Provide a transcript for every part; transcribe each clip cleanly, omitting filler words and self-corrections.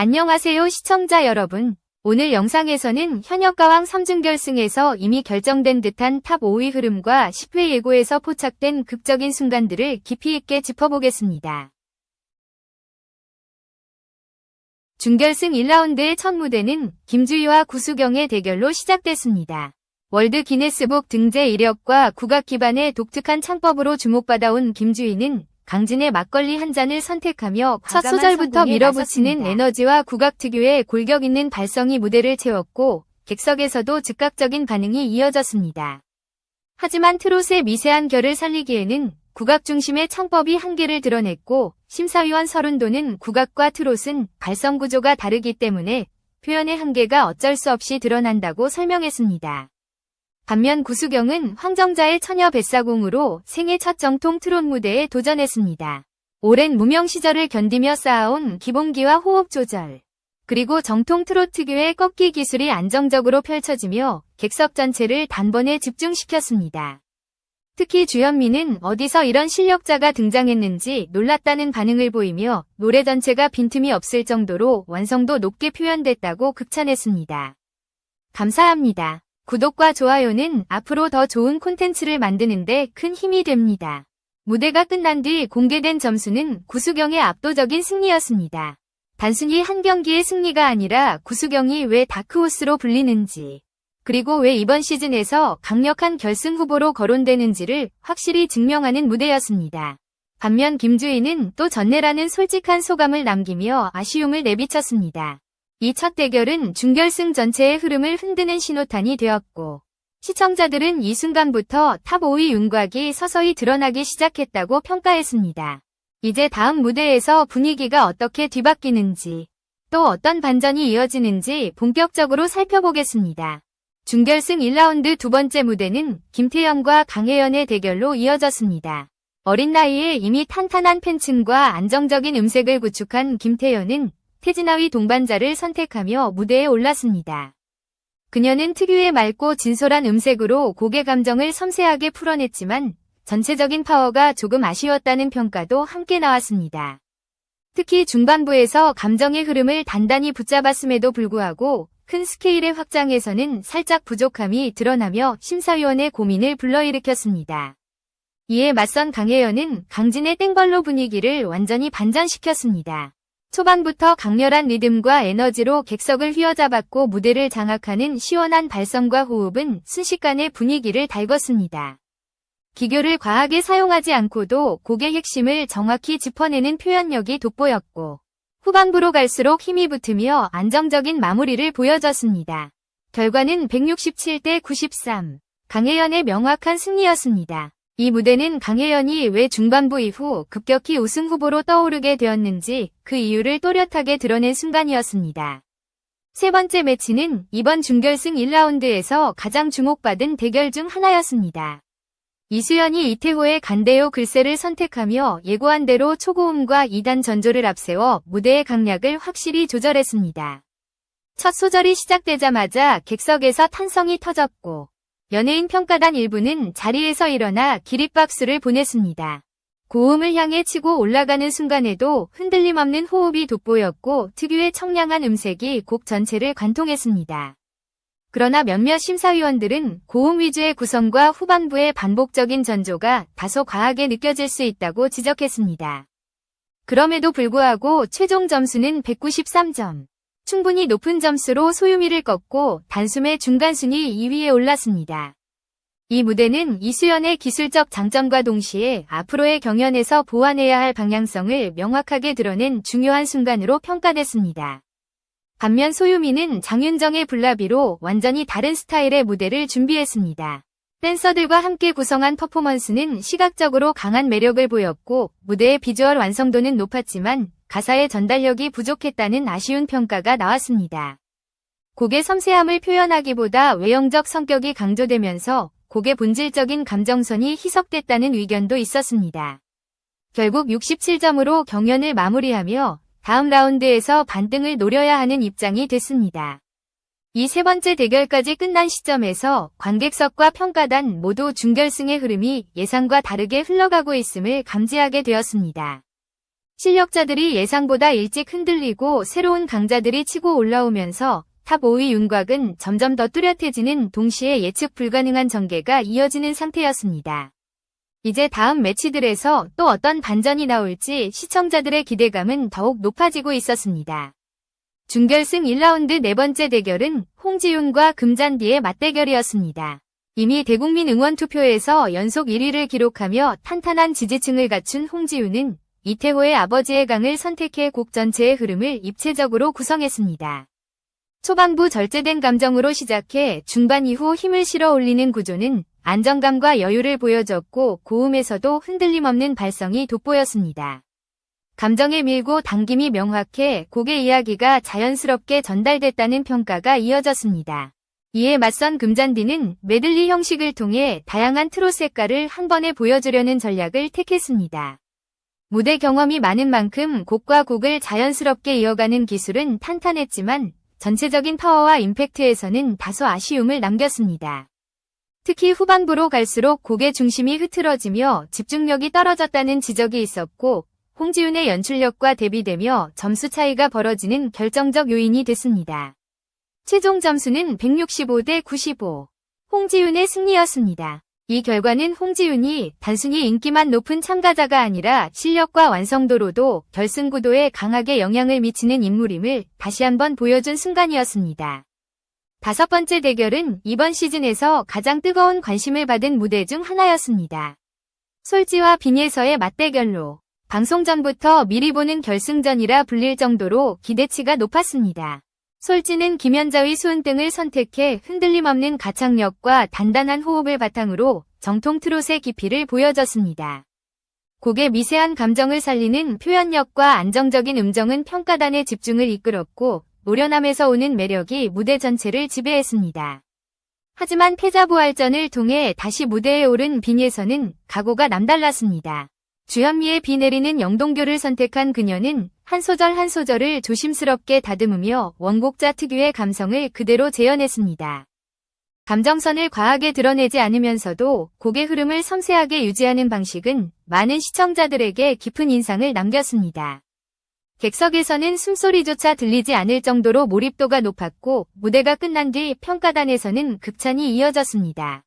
안녕하세요 시청자 여러분. 오늘 영상에서는 현역가왕 3준결승에서 이미 결정된 듯한 탑 5위 흐름과 10회 예고에서 포착된 극적인 순간들을 깊이 있게 짚어보겠습니다. 준결승 1라운드의 첫 무대는 김주희와 구수경의 대결로 시작됐습니다. 월드 기네스북 등재 이력과 국악 기반의 독특한 창법으로 주목받아온 김주희는 강진의 막걸리 한 잔을 선택하며 첫 소절부터 밀어붙이는 에너지와 국악 특유의 골격 있는 발성이 무대를 채웠고 객석에서도 즉각적인 반응이 이어졌습니다. 하지만 트롯의 미세한 결을 살리기에는 국악 중심의 창법이 한계를 드러냈고 심사위원 서른도는 국악과 트롯은 발성 구조가 다르기 때문에 표현의 한계가 어쩔 수 없이 드러난다고 설명했습니다. 반면 구수경은 황정자의 처녀 뱃사공으로 생애 첫 정통 트롯 무대에 도전했습니다. 오랜 무명 시절을 견디며 쌓아온 기본기와 호흡 조절, 그리고 정통 트롯 특유의 꺾기 기술이 안정적으로 펼쳐지며 객석 전체를 단번에 집중시켰습니다. 특히 주현미는 어디서 이런 실력자가 등장했는지 놀랐다는 반응을 보이며 노래 전체가 빈틈이 없을 정도로 완성도 높게 표현됐다고 극찬했습니다. 감사합니다. 구독과 좋아요는 앞으로 더 좋은 콘텐츠를 만드는 데 큰 힘이 됩니다. 무대가 끝난 뒤 공개된 점수는 구수경의 압도적인 승리였습니다. 단순히 한 경기의 승리가 아니라 구수경이 왜 다크호스로 불리는지, 그리고 왜 이번 시즌에서 강력한 결승 후보로 거론되는지를 확실히 증명하는 무대였습니다. 반면 김주희는 또 졌네라는 솔직한 소감을 남기며 아쉬움을 내비쳤습니다. 이 첫 대결은 준결승 전체의 흐름을 흔드는 신호탄이 되었고 시청자들은 이 순간부터 탑 5위 윤곽이 서서히 드러나기 시작했다고 평가했습니다. 이제 다음 무대에서 분위기가 어떻게 뒤바뀌는지 또 어떤 반전이 이어지는지 본격적으로 살펴보겠습니다. 준결승 1라운드 두 번째 무대는 김태현과 강혜연의 대결로 이어졌습니다. 어린 나이에 이미 탄탄한 팬층과 안정적인 음색을 구축한 김태현은 태진아위 동반자를 선택하며 무대에 올랐습니다. 그녀는 특유의 맑고 진솔한 음색으로 곡의 감정을 섬세하게 풀어냈지만 전체적인 파워가 조금 아쉬웠다는 평가도 함께 나왔습니다. 특히 중반부에서 감정의 흐름을 단단히 붙잡았음에도 불구하고 큰 스케일의 확장에서는 살짝 부족함이 드러나며 심사위원의 고민을 불러일으켰습니다. 이에 맞선 강혜연은 강진의 땡벌로 분위기를 완전히 반전시켰습니다. 초반부터 강렬한 리듬과 에너지로 객석을 휘어잡았고 무대를 장악하는 시원한 발성과 호흡은 순식간에 분위기를 달궜습니다. 기교를 과하게 사용하지 않고도 곡의 핵심을 정확히 짚어내는 표현력이 돋보였고 후반부로 갈수록 힘이 붙으며 안정적인 마무리를 보여줬습니다. 결과는 167대 93, 강혜연의 명확한 승리였습니다. 이 무대는 강혜연이 왜 중반부 이후 급격히 우승 후보로 떠오르게 되었는지 그 이유를 또렷하게 드러낸 순간이었습니다. 세 번째 매치는 이번 준결승 1라운드에서 가장 주목받은 대결 중 하나였습니다. 이수연이 이태호의 간대요 글쎄를 선택하며 예고한 대로 초고음과 2단 전조를 앞세워 무대의 강약을 확실히 조절했습니다. 첫 소절이 시작되자마자 객석에서 탄성이 터졌고 연예인 평가단 일부는 자리에서 일어나 기립박수를 보냈습니다. 고음을 향해 치고 올라가는 순간에도 흔들림 없는 호흡이 돋보였고 특유의 청량한 음색이 곡 전체를 관통했습니다. 그러나 몇몇 심사위원들은 고음 위주의 구성과 후반부의 반복적인 전조가 다소 과하게 느껴질 수 있다고 지적했습니다. 그럼에도 불구하고 최종 점수는 193점. 충분히 높은 점수로 소유미를 꺾고 단숨에 중간순위 2위에 올랐습니다. 이 무대는 이수연의 기술적 장점과 동시에 앞으로의 경연에서 보완해야 할 방향성을 명확하게 드러낸 중요한 순간으로 평가됐습니다. 반면 소유미는 장윤정의 블라비로 완전히 다른 스타일의 무대를 준비했습니다. 댄서들과 함께 구성한 퍼포먼스는 시각적으로 강한 매력을 보였고 무대의 비주얼 완성도는 높았지만 가사의 전달력이 부족했다는 아쉬운 평가가 나왔습니다. 곡의 섬세함을 표현하기보다 외형적 성격이 강조되면서 곡의 본질적인 감정선이 희석됐다는 의견도 있었습니다. 결국 67점으로 경연을 마무리하며 다음 라운드에서 반등을 노려야 하는 입장이 됐습니다. 이 세 번째 대결까지 끝난 시점에서 관객석과 평가단 모두 준결승의 흐름이 예상과 다르게 흘러가고 있음을 감지하게 되었습니다. 실력자들이 예상보다 일찍 흔들리고 새로운 강자들이 치고 올라오면서 탑 5위 윤곽은 점점 더 뚜렷해지는 동시에 예측 불가능한 전개가 이어지는 상태였습니다. 이제 다음 매치들에서 또 어떤 반전이 나올지 시청자들의 기대감은 더욱 높아지고 있었습니다. 준결승 1라운드 네 번째 대결은 홍지윤과 금잔디의 맞대결이었습니다. 이미 대국민 응원투표에서 연속 1위를 기록하며 탄탄한 지지층을 갖춘 홍지윤은 이태호의 아버지의 강을 선택해 곡 전체의 흐름을 입체적으로 구성했습니다. 초반부 절제된 감정으로 시작해 중반 이후 힘을 실어 올리는 구조는 안정감과 여유를 보여줬고 고음에서도 흔들림 없는 발성이 돋보였습니다. 감정에 밀고 당김이 명확해 곡의 이야기가 자연스럽게 전달됐다는 평가가 이어졌습니다. 이에 맞선 금잔디는 메들리 형식을 통해 다양한 트롯 색깔을 한 번에 보여주려는 전략을 택했습니다. 무대 경험이 많은 만큼 곡과 곡을 자연스럽게 이어가는 기술은 탄탄했지만 전체적인 파워와 임팩트에서는 다소 아쉬움을 남겼습니다. 특히 후반부로 갈수록 곡의 중심이 흐트러지며 집중력이 떨어졌다는 지적이 있었고 홍지윤의 연출력과 대비되며 점수 차이가 벌어지는 결정적 요인이 됐습니다. 최종 점수는 165대 95. 홍지윤의 승리였습니다. 이 결과는 홍지윤이 단순히 인기만 높은 참가자가 아니라 실력과 완성도로도 결승 구도에 강하게 영향을 미치는 인물임을 다시 한번 보여준 순간이었습니다. 다섯 번째 대결은 이번 시즌에서 가장 뜨거운 관심을 받은 무대 중 하나였습니다. 솔지와 빈예서의 맞대결로 방송 전부터 미리 보는 결승전이라 불릴 정도로 기대치가 높았습니다. 솔지는 김연자의 수은등을 선택해 흔들림 없는 가창력과 단단한 호흡을 바탕으로 정통 트롯의 깊이를 보여줬습니다. 곡의 미세한 감정을 살리는 표현력과 안정적인 음정은 평가단의 집중을 이끌었고 노련함에서 오는 매력이 무대 전체를 지배했습니다. 하지만 패자부활전을 통해 다시 무대에 오른 빈예서는 각오가 남달랐습니다. 주현미의 비 내리는 영동교를 선택한 그녀는 한 소절 한 소절을 조심스럽게 다듬으며 원곡자 특유의 감성을 그대로 재현했습니다. 감정선을 과하게 드러내지 않으면서도 곡의 흐름을 섬세하게 유지하는 방식은 많은 시청자들에게 깊은 인상을 남겼습니다. 객석에서는 숨소리조차 들리지 않을 정도로 몰입도가 높았고 무대가 끝난 뒤 평가단에서는 극찬이 이어졌습니다.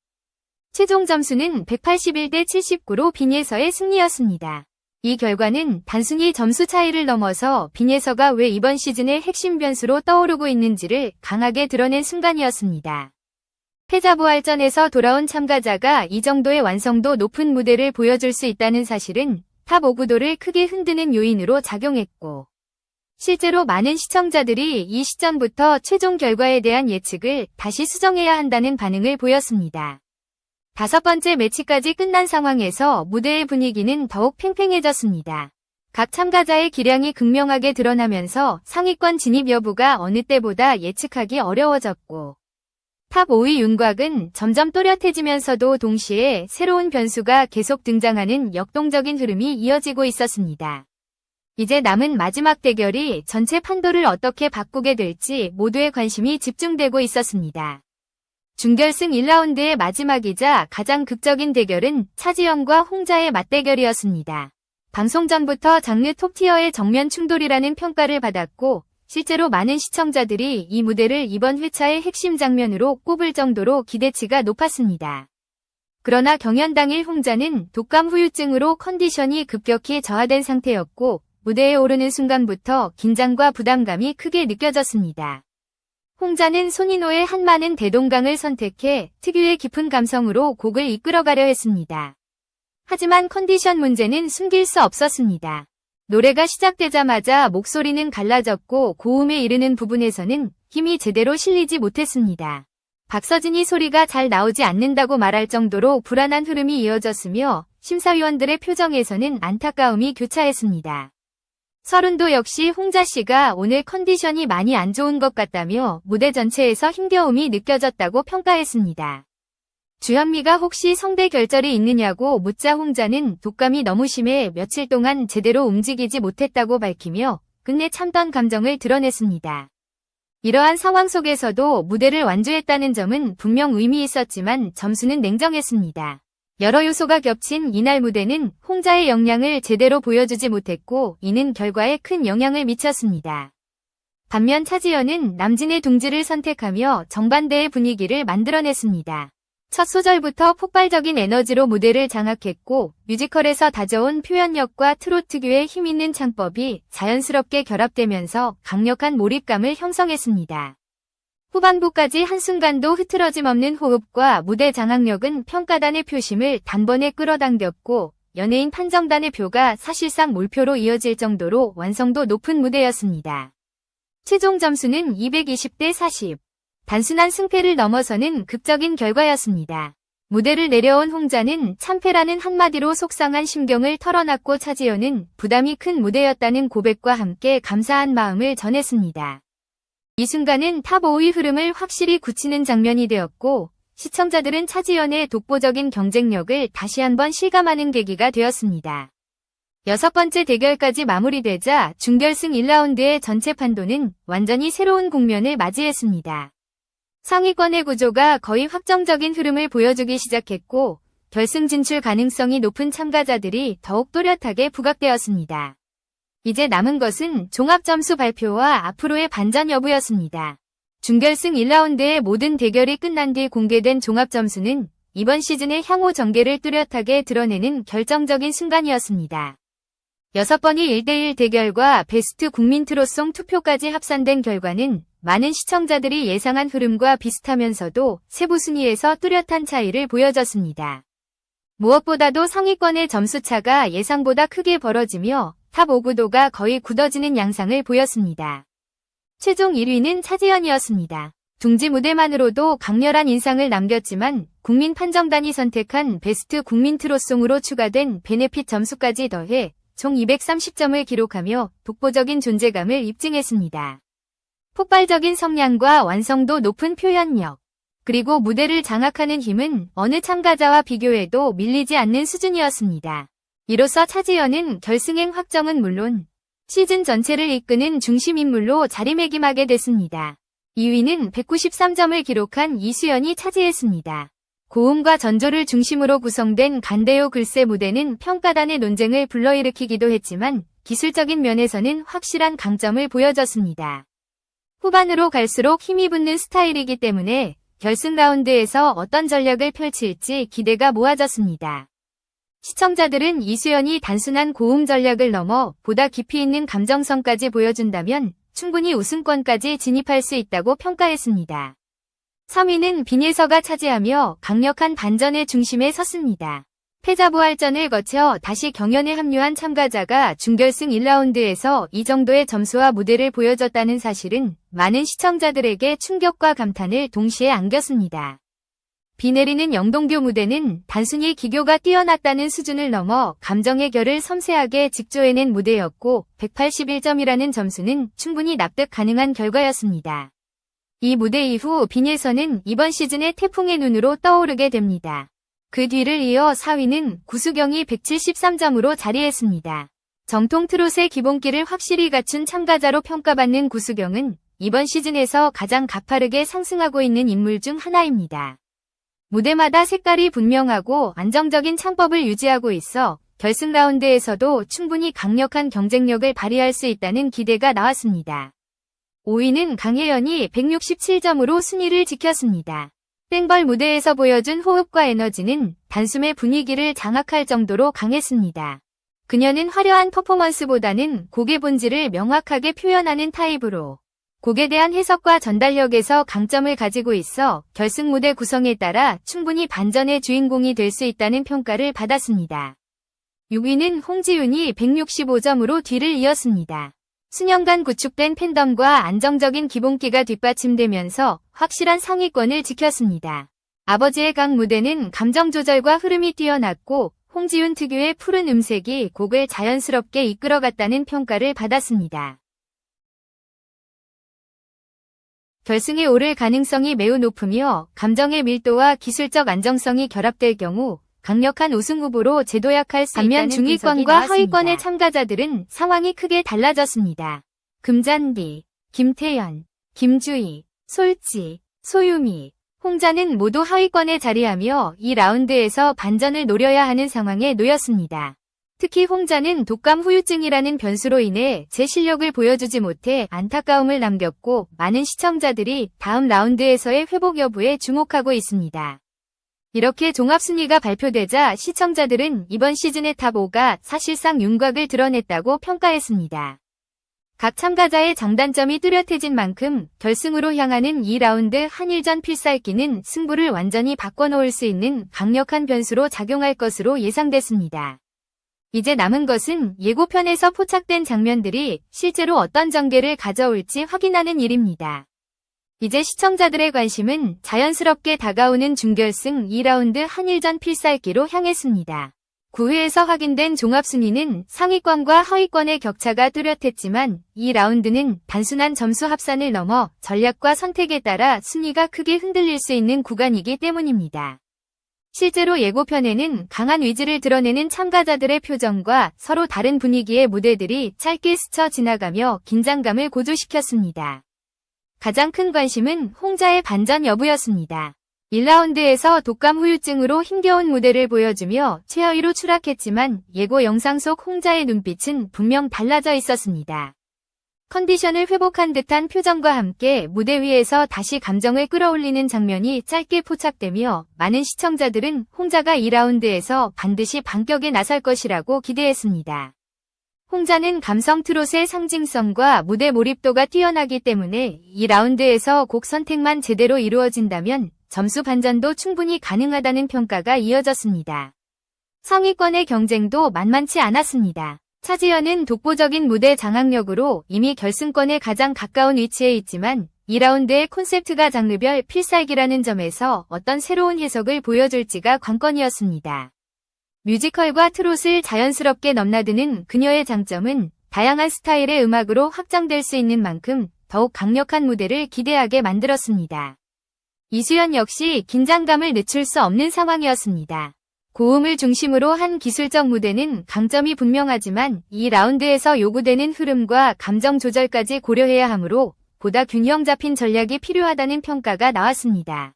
최종 점수는 181대 79로 빈예서의 승리였습니다. 이 결과는 단순히 점수 차이를 넘어서 빈예서가 왜 이번 시즌의 핵심 변수로 떠오르고 있는지를 강하게 드러낸 순간이었습니다. 패자부활전에서 돌아온 참가자가 이 정도의 완성도 높은 무대를 보여줄 수 있다는 사실은 탑 5 구도를 크게 흔드는 요인으로 작용했고 실제로 많은 시청자들이 이 시점부터 최종 결과에 대한 예측을 다시 수정해야 한다는 반응을 보였습니다. 다섯 번째 매치까지 끝난 상황에서 무대의 분위기는 더욱 팽팽해졌습니다. 각 참가자의 기량이 극명하게 드러나면서 상위권 진입 여부가 어느 때보다 예측하기 어려워졌고 탑 5위 윤곽은 점점 또렷해지면서도 동시에 새로운 변수가 계속 등장하는 역동적인 흐름이 이어지고 있었습니다. 이제 남은 마지막 대결이 전체 판도를 어떻게 바꾸게 될지 모두의 관심이 집중되고 있었습니다. 준결승 1라운드의 마지막이자 가장 극적인 대결은 차지영과 홍자의 맞대결이었습니다. 방송 전부터 장르 톱티어의 정면 충돌이라는 평가를 받았고 실제로 많은 시청자들이 이 무대를 이번 회차의 핵심 장면으로 꼽을 정도로 기대치가 높았습니다. 그러나 경연 당일 홍자는 독감 후유증으로 컨디션이 급격히 저하된 상태였고 무대에 오르는 순간부터 긴장과 부담감이 크게 느껴졌습니다. 홍자는 손인호의 한마는 대동강을 선택해 특유의 깊은 감성으로 곡을 이끌어가려 했습니다. 하지만 컨디션 문제는 숨길 수 없었습니다. 노래가 시작되자마자 목소리는 갈라졌고 고음에 이르는 부분에서는 힘이 제대로 실리지 못했습니다. 박서진이 소리가 잘 나오지 않는다고 말할 정도로 불안한 흐름이 이어졌으며 심사위원들의 표정에서는 안타까움이 교차했습니다. 서른도 역시 홍자 씨가 오늘 컨디션이 많이 안 좋은 것 같다며 무대 전체에서 힘겨움이 느껴졌다고 평가했습니다. 주현미가 혹시 성대 결절이 있느냐고 묻자 홍자는 독감이 너무 심해 며칠 동안 제대로 움직이지 못했다고 밝히며 끝내 참던 감정을 드러냈습니다. 이러한 상황 속에서도 무대를 완주했다는 점은 분명 의미 있었지만 점수는 냉정했습니다. 여러 요소가 겹친 이날 무대는 홍자의 역량을 제대로 보여주지 못했고 이는 결과에 큰 영향을 미쳤습니다. 반면 차지연은 남진의 둥지를 선택하며 정반대의 분위기를 만들어냈습니다. 첫 소절부터 폭발적인 에너지로 무대를 장악했고 뮤지컬에서 다져온 표현력과 트롯 특유의 힘있는 창법이 자연스럽게 결합되면서 강력한 몰입감을 형성했습니다. 후반부까지 한순간도 흐트러짐 없는 호흡과 무대 장악력은 평가단의 표심을 단번에 끌어당겼고 연예인 판정단의 표가 사실상 몰표로 이어질 정도로 완성도 높은 무대였습니다. 최종 점수는 220대 40. 단순한 승패를 넘어서는 극적인 결과였습니다. 무대를 내려온 홍자는 참패라는 한마디로 속상한 심경을 털어놨고 차지연은 부담이 큰 무대였다는 고백과 함께 감사한 마음을 전했습니다. 이 순간은 탑 5위 흐름을 확실히 굳히는 장면이 되었고 시청자들은 차지연의 독보적인 경쟁력을 다시 한번 실감하는 계기가 되었습니다. 6번째 대결까지 마무리되자 준결승 1라운드의 전체 판도는 완전히 새로운 국면을 맞이했습니다. 상위권의 구조가 거의 확정적인 흐름을 보여주기 시작했고 결승 진출 가능성이 높은 참가자들이 더욱 또렷하게 부각되었습니다. 이제 남은 것은 종합점수 발표와 앞으로의 반전 여부였습니다. 준결승 1라운드의 모든 대결이 끝난 뒤 공개된 종합점수는 이번 시즌의 향후 전개를 뚜렷하게 드러내는 결정적인 순간이었습니다. 6번이 1대1 대결과 베스트 국민 트롯송 투표까지 합산된 결과는 많은 시청자들이 예상한 흐름과 비슷하면서도 세부 순위에서 뚜렷한 차이를 보여줬습니다. 무엇보다도 상위권의 점수차가 예상보다 크게 벌어지며 탑 5 구도가 거의 굳어지는 양상을 보였습니다. 최종 1위는 차지연이었습니다. 둥지 무대만으로도 강렬한 인상을 남겼지만 국민 판정단이 선택한 베스트 국민 트롯송으로 추가된 베네핏 점수까지 더해 총 230점을 기록하며 독보적인 존재감을 입증했습니다. 폭발적인 성량과 완성도 높은 표현력, 그리고 무대를 장악하는 힘은 어느 참가자와 비교해도 밀리지 않는 수준이었습니다. 이로써 차지연은 결승행 확정은 물론 시즌 전체를 이끄는 중심인물로 자리매김하게 됐습니다. 2위는 193점을 기록한 이수연이 차지했습니다. 고음과 전조를 중심으로 구성된 간대요 글쎄 무대는 평가단의 논쟁을 불러일으키기도 했지만 기술적인 면에서는 확실한 강점을 보여줬습니다. 후반으로 갈수록 힘이 붙는 스타일이기 때문에 결승 라운드에서 어떤 전략을 펼칠지 기대가 모아졌습니다. 시청자들은 이수연이 단순한 고음 전략을 넘어 보다 깊이 있는 감정성까지 보여준다면 충분히 우승권까지 진입할 수 있다고 평가했습니다. 3위는 빈예서가 차지하며 강력한 반전의 중심에 섰습니다. 패자부활전을 거쳐 다시 경연에 합류한 참가자가 준결승 1라운드에서 이 정도의 점수와 무대를 보여줬다는 사실은 많은 시청자들에게 충격과 감탄을 동시에 안겼습니다. 비 내리는 영동교 무대는 단순히 기교가 뛰어났다는 수준을 넘어 감정의 결을 섬세하게 직조해낸 무대였고 181점이라는 점수는 충분히 납득 가능한 결과였습니다. 이 무대 이후 빈예서는 이번 시즌의 태풍의 눈으로 떠오르게 됩니다. 그 뒤를 이어 4위는 구수경이 173점으로 자리했습니다. 정통 트롯의 기본기를 확실히 갖춘 참가자로 평가받는 구수경은 이번 시즌에서 가장 가파르게 상승하고 있는 인물 중 하나입니다. 무대마다 색깔이 분명하고 안정적인 창법을 유지하고 있어 결승 라운드에서도 충분히 강력한 경쟁력을 발휘할 수 있다는 기대가 나왔습니다. 5위는 강혜연이 167점으로 순위를 지켰습니다. 땡벌 무대에서 보여준 호흡과 에너지는 단숨에 분위기를 장악할 정도로 강했습니다. 그녀는 화려한 퍼포먼스보다는 곡의 본질을 명확하게 표현하는 타입으로 곡에 대한 해석과 전달력에서 강점을 가지고 있어 결승 무대 구성에 따라 충분히 반전의 주인공이 될 수 있다는 평가를 받았습니다. 6위는 홍지윤이 165점으로 뒤를 이었습니다. 수년간 구축된 팬덤과 안정적인 기본기가 뒷받침되면서 확실한 상위권을 지켰습니다. 아버지의 강 무대는 감정 조절과 흐름이 뛰어났고 홍지윤 특유의 푸른 음색이 곡을 자연스럽게 이끌어갔다는 평가를 받았습니다. 결승에 오를 가능성이 매우 높으며 감정의 밀도와 기술적 안정성이 결합될 경우 강력한 우승 후보로 재도약할 수 있다는 분석이 나왔습니다. 중위권과 하위권의 참가자들은 상황이 크게 달라졌습니다. 금잔디, 김태연, 김주희, 솔지, 소유미, 홍자는 모두 하위권에 자리하며 이 라운드에서 반전을 노려야 하는 상황에 놓였습니다. 특히 홍자는 독감 후유증이라는 변수로 인해 제 실력을 보여주지 못해 안타까움을 남겼고 많은 시청자들이 다음 라운드에서의 회복 여부에 주목하고 있습니다. 이렇게 종합순위가 발표되자 시청자들은 이번 시즌의 탑5가 사실상 윤곽을 드러냈다고 평가했습니다. 각 참가자의 장단점이 뚜렷해진 만큼 결승으로 향하는 2라운드 한일전 필살기는 승부를 완전히 바꿔놓을 수 있는 강력한 변수로 작용할 것으로 예상됐습니다. 이제 남은 것은 예고편에서 포착된 장면들이 실제로 어떤 전개를 가져올지 확인하는 일입니다. 이제 시청자들의 관심은 자연스럽게 다가오는 준결승 2라운드 한일전 필살기로 향했습니다. 9회에서 확인된 종합순위는 상위권과 하위권의 격차가 뚜렷했지만 이 라운드는 단순한 점수 합산을 넘어 전략과 선택에 따라 순위가 크게 흔들릴 수 있는 구간이기 때문입니다. 실제로 예고편에는 강한 의지를 드러내는 참가자들의 표정과 서로 다른 분위기의 무대들이 짧게 스쳐 지나가며 긴장감을 고조시켰습니다. 가장 큰 관심은 홍자의 반전 여부였습니다. 1라운드에서 독감 후유증으로 힘겨운 무대를 보여주며 최하위로 추락했지만 예고 영상 속 홍자의 눈빛은 분명 달라져 있었습니다. 컨디션을 회복한 듯한 표정과 함께 무대 위에서 다시 감정을 끌어올리는 장면이 짧게 포착되며 많은 시청자들은 홍자가 2라운드에서 반드시 반격에 나설 것이라고 기대했습니다. 홍자는 감성 트롯의 상징성과 무대 몰입도가 뛰어나기 때문에 2라운드에서 곡 선택만 제대로 이루어진다면 점수 반전도 충분히 가능하다는 평가가 이어졌습니다. 상위권의 경쟁도 만만치 않았습니다. 차지현은 독보적인 무대 장악력으로 이미 결승권에 가장 가까운 위치에 있지만 2라운드의 콘셉트가 장르별 필살기라는 점에서 어떤 새로운 해석을 보여줄지가 관건이었습니다. 뮤지컬과 트롯을 자연스럽게 넘나드는 그녀의 장점은 다양한 스타일의 음악으로 확장될 수 있는 만큼 더욱 강력한 무대를 기대하게 만들었습니다. 이수연 역시 긴장감을 늦출 수 없는 상황이었습니다. 고음을 중심으로 한 기술적 무대는 강점이 분명하지만 이 라운드에서 요구되는 흐름과 감정 조절까지 고려해야 하므로 보다 균형 잡힌 전략이 필요하다는 평가가 나왔습니다.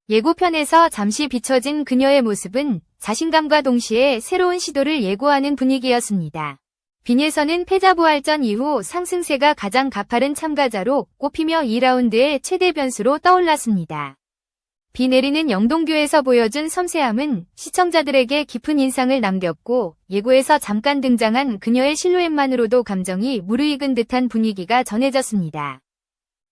예고편에서 잠시 비춰진 그녀의 모습은 자신감과 동시에 새로운 시도를 예고하는 분위기였습니다. 빈에서는 패자부활전 이후 상승세가 가장 가파른 참가자로 꼽히며 2라운드의 최대 변수로 떠올랐습니다. 비 내리는 영동교에서 보여준 섬세함은 시청자들에게 깊은 인상을 남겼고 예고에서 잠깐 등장한 그녀의 실루엣만으로도 감정이 무르익은 듯한 분위기가 전해졌습니다.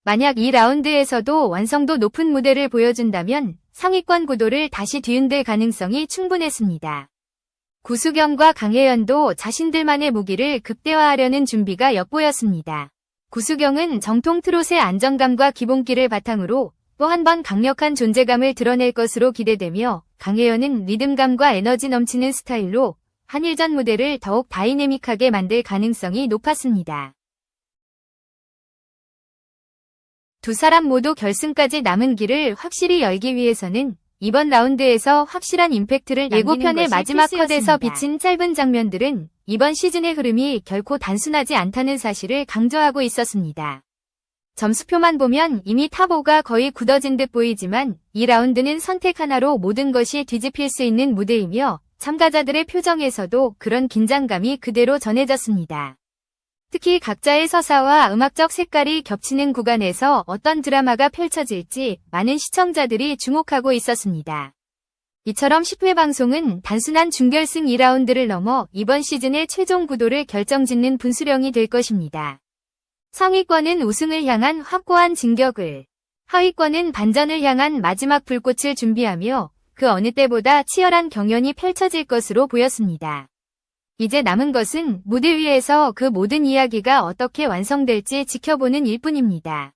만약 2라운드에서도 완성도 높은 무대를 보여준다면 상위권 구도를 다시 뒤흔들 가능성이 충분했습니다. 구수경과 강혜연도 자신들만의 무기를 극대화하려는 준비가 엿보였습니다. 구수경은 정통 트롯의 안정감과 기본기를 바탕으로 또 한 번 강력한 존재감을 드러낼 것으로 기대되며 강혜연은 리듬감과 에너지 넘치는 스타일로 한일전 무대를 더욱 다이내믹하게 만들 가능성이 높았습니다. 두 사람 모두 결승까지 남은 길을 확실히 열기 위해서는 이번 라운드에서 확실한 임팩트를 예고편의 마지막 컷에서 비친 짧은 장면들은 이번 시즌의 흐름이 결코 단순하지 않다는 사실을 강조하고 있었습니다. 점수표만 보면 이미 탑5가 거의 굳어진 듯 보이지만 이 라운드는 선택 하나로 모든 것이 뒤집힐 수 있는 무대이며 참가자들의 표정에서도 그런 긴장감이 그대로 전해졌습니다. 특히 각자의 서사와 음악적 색깔이 겹치는 구간에서 어떤 드라마가 펼쳐질지 많은 시청자들이 주목하고 있었습니다. 이처럼 10회 방송은 단순한 준결승 2라운드를 넘어 이번 시즌의 최종 구도를 결정짓는 분수령이 될 것입니다. 상위권은 우승을 향한 확고한 진격을, 하위권은 반전을 향한 마지막 불꽃을 준비하며 그 어느 때보다 치열한 경연이 펼쳐질 것으로 보였습니다. 이제 남은 것은 무대 위에서 그 모든 이야기가 어떻게 완성될지 지켜보는 일뿐입니다.